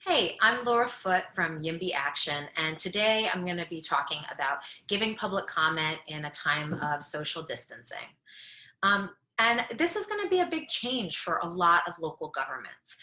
Hey, I'm Laura Foote from YIMBY Action, and today I'm going to be talking about giving public comment in a time of social distancing. Um, and this is going to be a big change for a lot of local governments.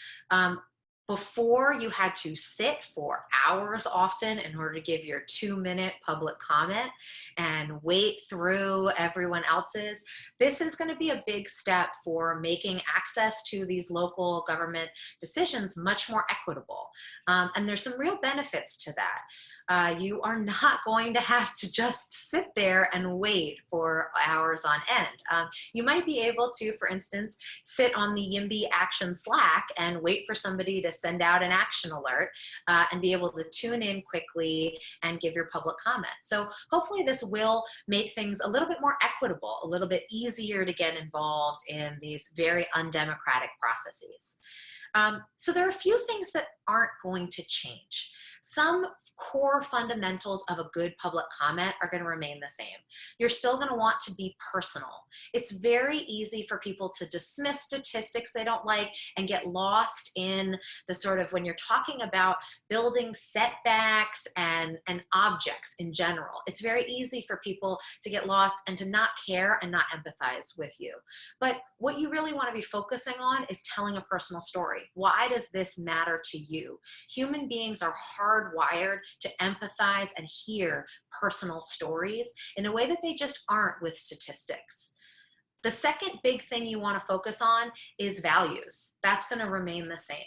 Before you had to sit for hours often in order to give your 2-minute public comment and wait through everyone else's. This is going to be a big step for making access to these local government decisions much more equitable. And there's some real benefits to that. You are not going to have to just sit there and wait for hours on end. You might be able to, for instance, sit on the YIMBY Action Slack and wait for somebody to send out an action alert and be able to tune in quickly and give your public comment. So hopefully this will make things a little bit more equitable, a little bit easier to get involved in these very undemocratic processes. So there are a few things that aren't going to change. Some core fundamentals of a good public comment are going to remain the same. You're still going to want to be personal. It's very easy for people to dismiss statistics they don't like and get lost in the sort of, when you're talking about building setbacks and objects in general, it's very easy for people to get lost and to not care and not empathize with you. But what you really want to be focusing on is telling a personal story. Why does this matter to you? Human beings are hardwired to empathize and hear personal stories in a way that they just aren't with statistics. The second big thing you want to focus on is values. That's going to remain the same.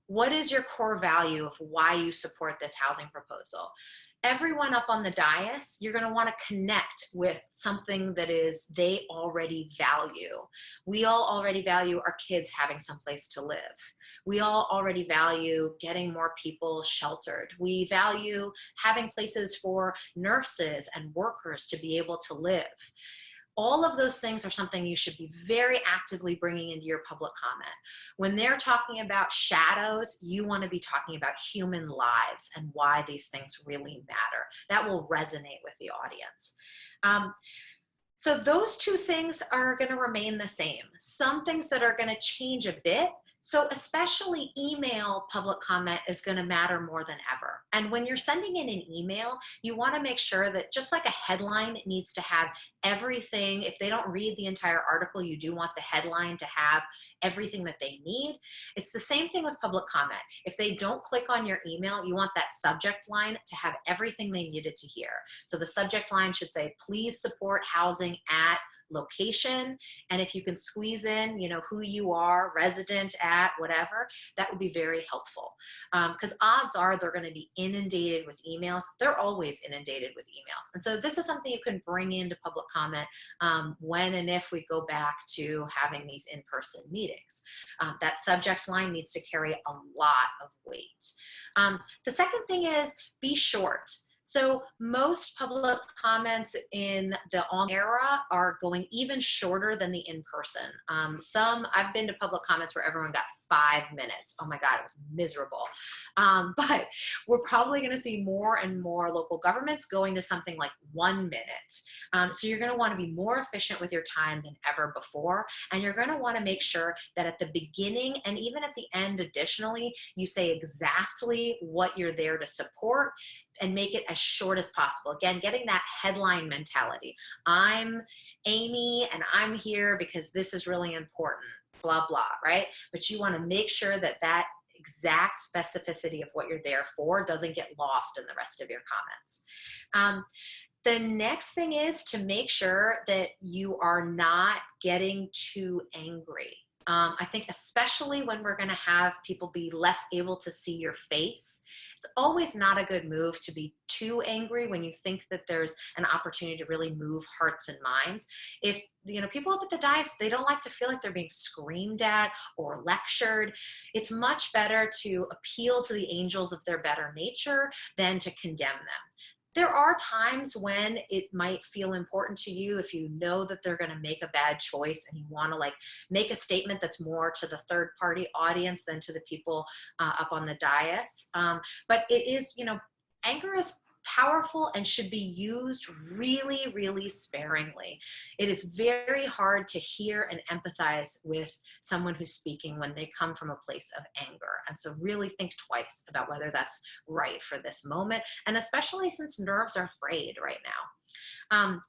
What is your core value of why you support this housing proposal? Everyone up on the dais, you're going to want to connect with something that is they already value. We all already value our kids having someplace to live. We all already value getting more people sheltered. We value having places for nurses and workers to be able to live. All of those things are something you should be very actively bringing into your public comment. When they're talking about shadows, you want to be talking about human lives and why these things really matter. That will resonate with the audience. So those two things are going to remain the same. Some things that are going to change a bit. So especially email public comment is going to matter more than ever. And when you're sending in an email, you want to make sure that just like a headline needs to have everything, if they don't read the entire article, you do want the headline to have everything that they need. It's the same thing with public comment. If they don't click on your email, you want that subject line to have everything they needed to hear. So the subject line should say, please support housing at location. And if you can squeeze in, who you are, resident at, whatever, that would be very helpful. Because odds are they're going to be inundated with emails. They're always inundated with emails. And so this is something you can bring into public comment when and if we go back to having these in-person meetings. That subject line needs to carry a lot of weight. The second thing is be short. So most public comments in the on era are going even shorter than the in-person. I've been to public comments where everyone got 5 minutes. Oh my God, it was miserable. But we're probably going to see more and more local governments going to something like 1 minute. So you're going to want to be more efficient with your time than ever before. And you're going to want to make sure that at the beginning and even at the end, additionally, you say exactly what you're there to support and make it as short as possible. Again, getting that headline mentality. I'm Amy and I'm here because this is really important, blah, blah, right? But you want to make sure that that exact specificity of what you're there for doesn't get lost in the rest of your comments. The next thing is to make sure that you are not getting too angry. I think especially when we're going to have people be less able to see your face, it's always not a good move to be too angry when you think that there's an opportunity to really move hearts and minds. If people up at the dais, they don't like to feel like they're being screamed at or lectured. It's much better to appeal to the angels of their better nature than to condemn them. There are times when it might feel important to you if you know that they're going to make a bad choice and you want to make a statement that's more to the third party audience than to the people up on the dais. But it is, anger is powerful and should be used really, really sparingly. It is very hard to hear and empathize with someone who's speaking when they come from a place of anger. And so really think twice about whether that's right for this moment, and especially since nerves are frayed right now.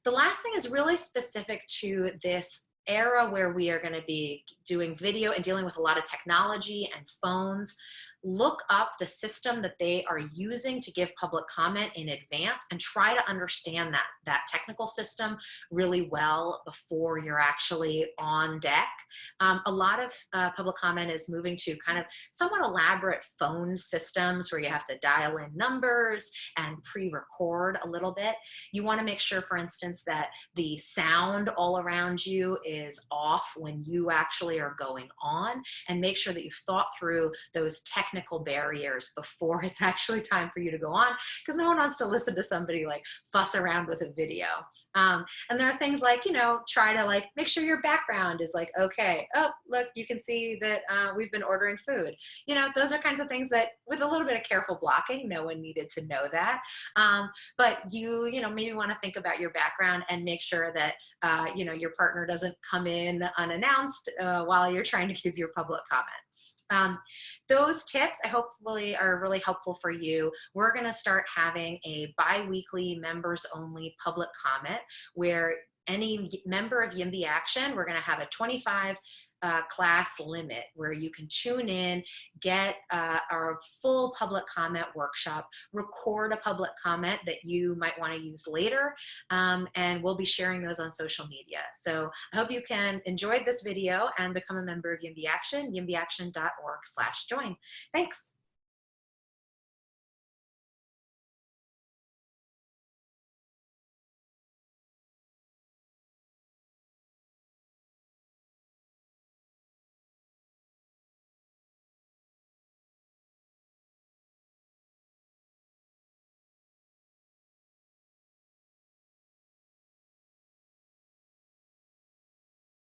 The last thing is really specific to this era where we are going to be doing video and dealing with a lot of technology and phones. Look up the system that they are using to give public comment in advance and try to understand that technical system really well before you're actually on deck. A lot of public comment is moving to kind of somewhat elaborate phone systems where you have to dial in numbers and pre-record a little bit. You want to make sure, for instance, that the sound all around you is off when you actually are going on, and make sure that you've thought through those technical barriers before it's actually time for you to go on, because no one wants to listen to somebody like fuss around with a video. And there are things like, try to like make sure your background is like, okay, oh, look, you can see that we've been ordering food. Those are kinds of things that with a little bit of careful blocking, no one needed to know that. But you maybe want to think about your background and make sure that, your partner doesn't come in unannounced while you're trying to give your public comment. Those tips I hopefully are really helpful for you. We're going to start having a bi-weekly members only public comment where any member of YIMBY Action, we're going to have a 25 class limit where you can tune in, get our full public comment workshop, record a public comment that you might want to use later, and we'll be sharing those on social media. So I hope you can enjoy this video and become a member of YIMBY Action, yimbyAction.org/join. Thanks.